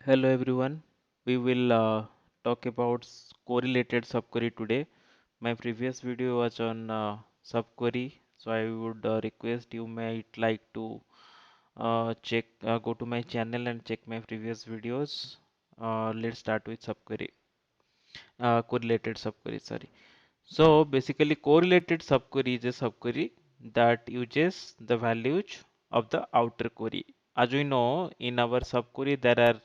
Hello everyone. We will talk about correlated subquery today. My previous video was on subquery, so I would request you might like to go to my channel and check my previous videos. Let's start with subquery, correlated subquery. Sorry. So basically, correlated subquery is a subquery that uses the values of the outer query. As we know, in our subquery there are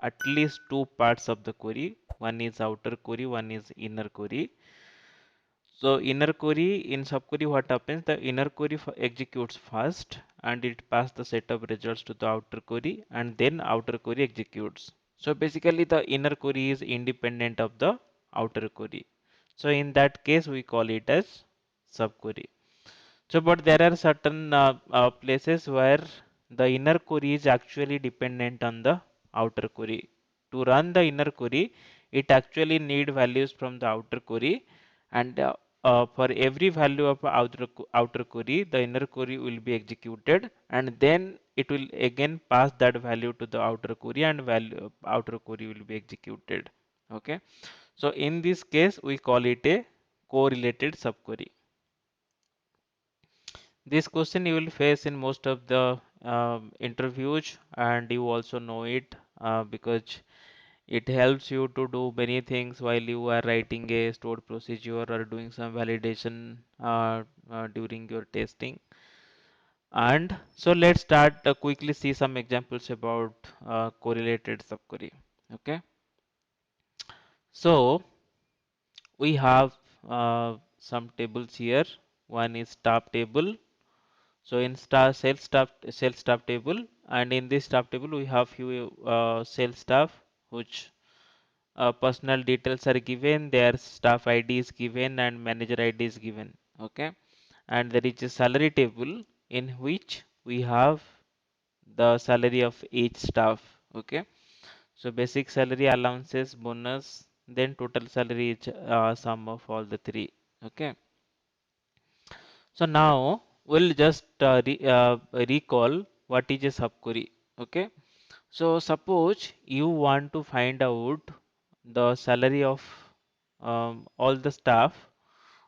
at least two parts of the query. One is outer query, one is inner query. So inner query, in subquery what happens, the inner query executes first and it passes the set of results to the outer query and then outer query executes. So basically the inner query is independent of the outer query. So in that case we call it as subquery. So but there are certain places where the inner query is actually dependent on the outer query. To run the inner query, it actually need values from the outer query, and for every value of outer query, the inner query will be executed, and then it will again pass that value to the outer query, and value outer query will be executed. Okay, so in this case, we call it a correlated subquery. This question you will face in most of the interviews, and you also know it because it helps you to do many things while you are writing a stored procedure or doing some validation during your testing. And so let's start quickly see some examples about correlated subquery. Okay, so we have some tables here. One is staff table. So in sales staff table, and in this staff table we have few sales staff which personal details are given, their staff ID is given and manager ID is given. Okay, and there is a salary table in which we have the salary of each staff. Okay, so basic salary, allowances, bonus, then total salary is sum of all the three. Okay, so now we'll just recall what is a subquery. Okay. So suppose you want to find out the salary of all the staff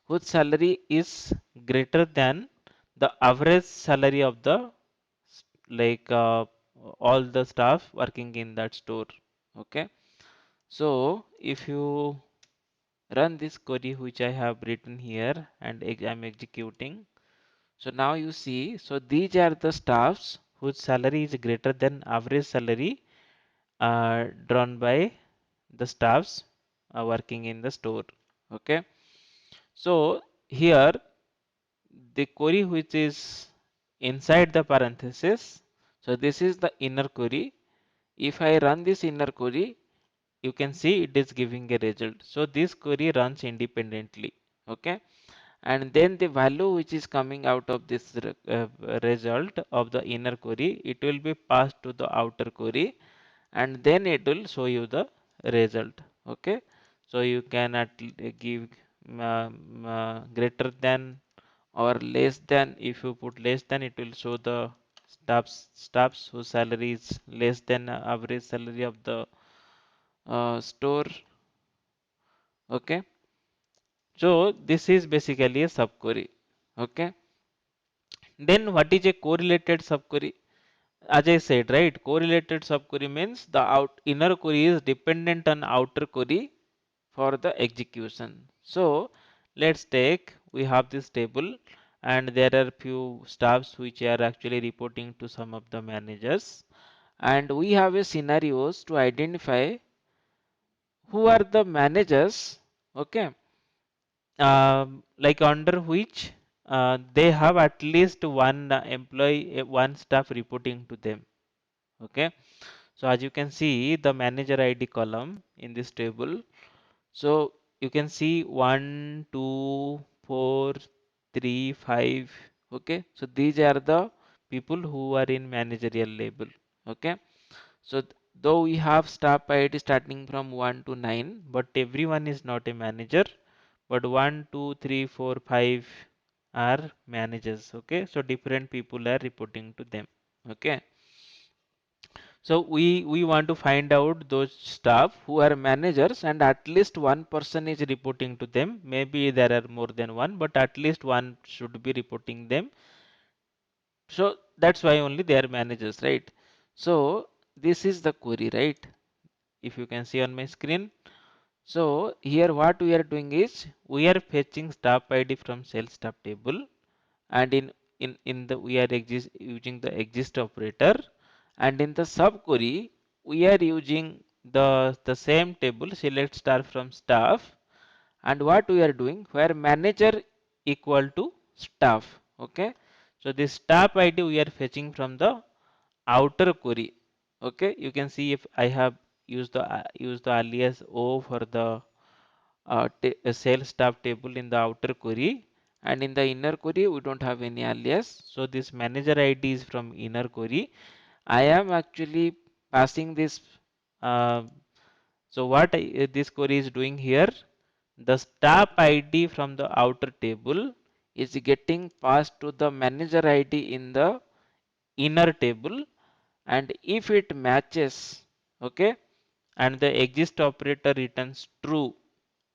whose salary is greater than the average salary of the like all the staff working in that store. Okay. So if you run this query which I have written here and I'm executing. So now you see, so these are the staffs whose salary is greater than average salary drawn by the staffs working in the store. Okay. So here the query which is inside the parenthesis. So this is the inner query. If I run this inner query, you can see it is giving a result. So this query runs independently. Okay. And then the value which is coming out of this result of the inner query, it will be passed to the outer query and then it will show you the result. Okay, so you can give greater than or less than. If you put less than, it will show the staffs whose salary is less than average salary of the store. Okay, so this is basically a subquery. Okay, then what is a correlated subquery? As I said, right, correlated subquery means the inner query is dependent on outer query for the execution. So let's take, we have this table and there are few staffs which are actually reporting to some of the managers, and we have a scenarios to identify who are the managers. Okay, like under which they have at least one employee, one staff reporting to them. Okay, so as you can see the manager ID column in this table. So you can see 1, 2, 4, 3, 5. Okay, so these are the people who are in managerial level. Okay, so though we have staff ID starting from 1 to 9, but everyone is not a manager. But 1, 2, 3, 4, 5 are managers. Okay, so different people are reporting to them. Okay, So we want to find out those staff who are managers and at least one person is reporting to them. Maybe there are more than one, but at least one should be reporting them. So that's why only they are managers, right? So this is the query, right? If you can see on my screen. So here what we are doing is we are fetching staff ID from sales staff table, and in the we are using the exist operator, and in the subquery we are using the same table select star from staff, and what we are doing where manager equal to staff. Okay, so this staff ID we are fetching from the outer query. Okay, you can see if I have used the alias O for the sales staff table in the outer query, and in the inner query we don't have any alias, so this manager id is from inner query. I am actually passing this uh, so what this query is doing here, the staff id from the outer table is getting passed to the manager id in the inner table, and if it matches, okay, and the exist operator returns true.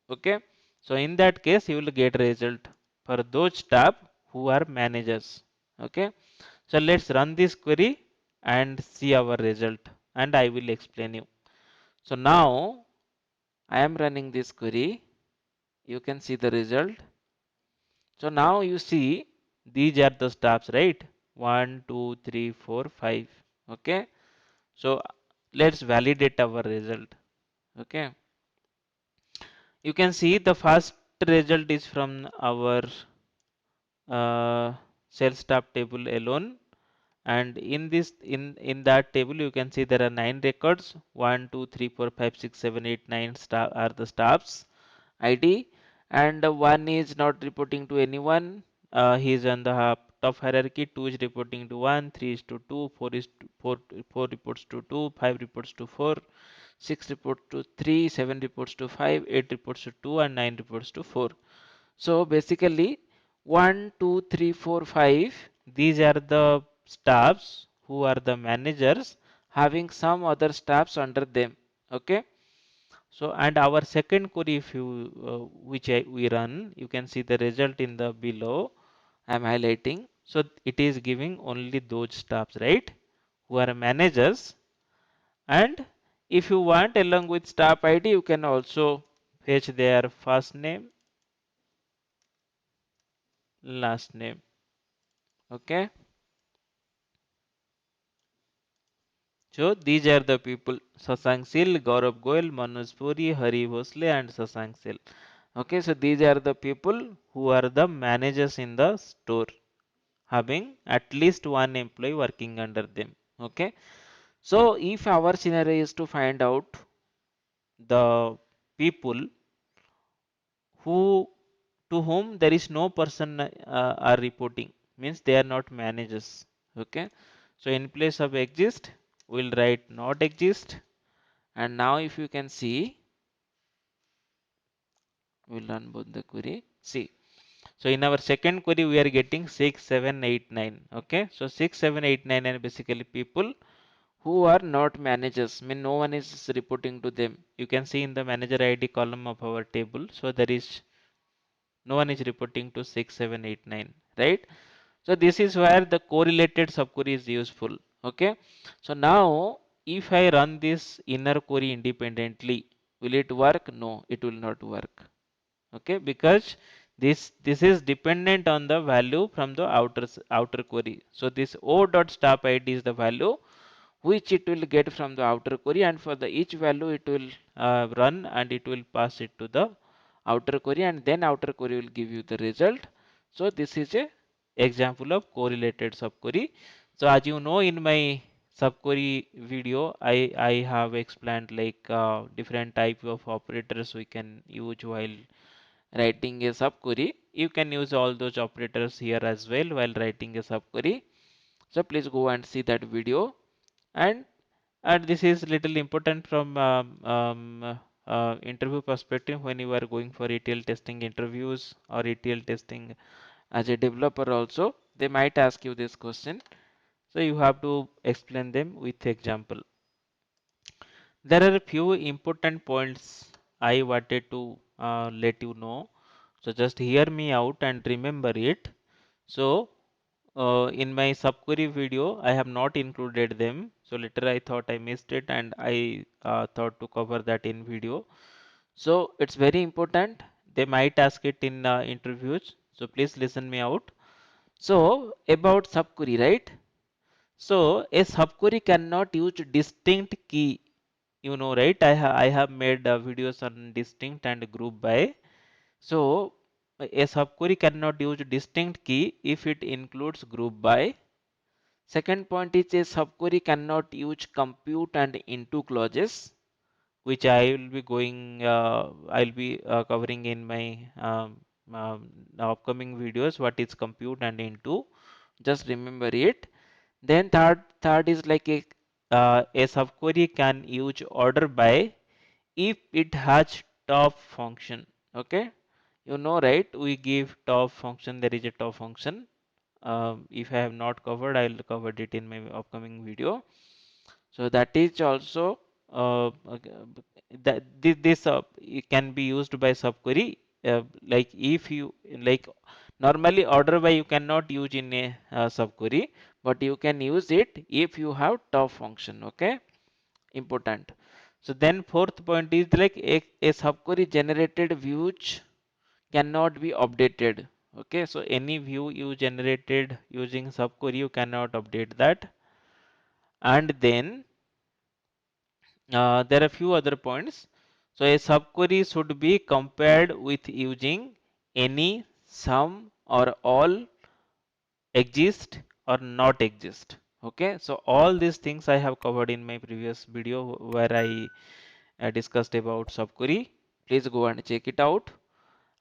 Okay, so in that case you will get result for those staff who are managers. Okay, so let's run this query and see our result, and I will explain you. So now I am running this query, you can see the result. So now you see these are the staffs, right? 1 2 3 4 5. Okay, so let's validate our result. Okay, you can see the first result is from our sales staff table alone, and in that table you can see there are 9 records, 1 2 3 4 5 6 7 8 9 staff are the staffs id, and one is not reporting to anyone. He is on the top hierarchy. 2 is reporting to 1, 3 is to 2, 4 is to 4, 4 reports to 2, 5 reports to 4, 6 reports to 3, 7 reports to 5, 8 reports to 2, and 9 reports to 4. So basically 1, 2, 3, 4, 5, these are the staffs who are the managers having some other staffs under them. Okay. So and our second query, if you we run, you can see the result in the below. I am highlighting. So it is giving only those staffs, right, who are managers. And if you want along with staff ID, you can also fetch their first name, last name. Okay. So these are the people: Sasank Sil, Gaurav Goyal, Manoj Puri, Hari Bhosle, and Sasank Sil. Okay, so these are the people who are the managers in the store, having at least one employee working under them. Okay, so if our scenario is to find out the people who to whom there is no person are reporting, means they are not managers. Okay, so in place of exist, we'll write not exist. And now if you can see, we'll run both the query. See, so in our second query, we are getting 6, 7, 8, 9. Okay, so 6, 7, 8, 9 are basically people who are not managers. I mean, no one is reporting to them. You can see in the manager ID column of our table. So there is no one is reporting to 6, 7, 8, 9, right? So this is where the correlated subquery is useful. Okay. So now if I run this inner query independently, will it work? No, it will not work. Okay, because this is dependent on the value from the outer query. So this o dot staff id is the value which it will get from the outer query, and for the each value it will run and it will pass it to the outer query, and then outer query will give you the result. So this is a example of correlated subquery. So as you know, in my subquery video I have explained like different type of operators we can use while writing a subquery. You can use all those operators here as well while writing a subquery. So please go and see that video. And and this is little important from interview perspective. When you are going for ETL testing interviews or ETL testing as a developer also, they might ask you this question, so you have to explain them with example. There are a few important points I wanted to let you know. So just hear me out and remember it. So in my subquery video, I have not included them. So later I thought I missed it and I thought to cover that in video. So it's very important. They might ask it in interviews. So please listen me out. So about subquery, right? So a subquery cannot use distinct key. You know, right? I have made videos on distinct and group by. So a subquery cannot use distinct key if it includes group by. Second point is a subquery cannot use compute and into clauses, which I will be going, I'll be covering in my upcoming videos. What is compute and into? Just remember it. Then third is like a subquery can use order by if it has top function. Okay, you know, right? We give top function. There is a top function. If I have not covered, I'll cover it in my upcoming video. So that is also that this it can be used by subquery. Like if you like normally order by you cannot use in a subquery, but you can use it if you have top function. Okay, important. So then fourth point is like a subquery generated views cannot be updated. Okay, so any view you generated using subquery you cannot update that. And then there are few other points. So a subquery should be compared with using any, some or all, exist or not exist. Okay, so all these things I have covered in my previous video where I discussed about subquery. Please go and check it out.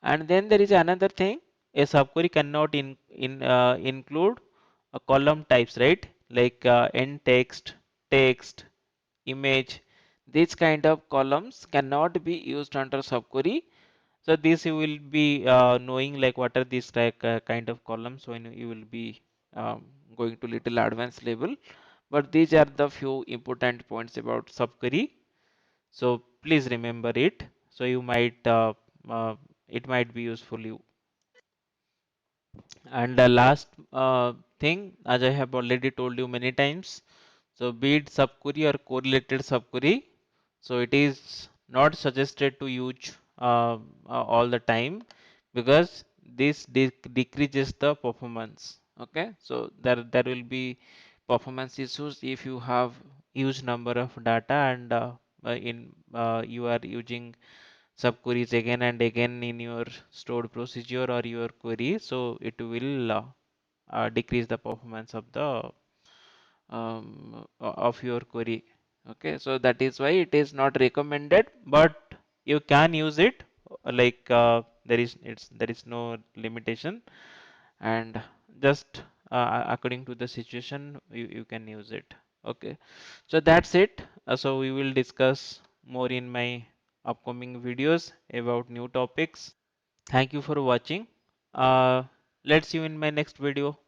And then there is another thing. A subquery cannot include column types, right? Like end text, text, image. These kind of columns cannot be used under subquery. So this you will be knowing like what are these kind of columns when you will be going to little advanced level. But these are the few important points about subquery. So please remember it. So you might it might be useful you. And the last thing, as I have already told you many times, so be it subquery or correlated subquery, so it is not suggested to use all the time because this decreases the performance. Okay, so there will be performance issues if you have huge number of data and you are using subqueries again and again in your stored procedure or your query, so it will decrease the performance of the of your query. Okay, so that is why it is not recommended, but you can use it. Like there is no limitation, and just according to the situation you can use it. Okay, so that's it. So we will discuss more in my upcoming videos about new topics. Thank you for watching. Let's see you in my next video.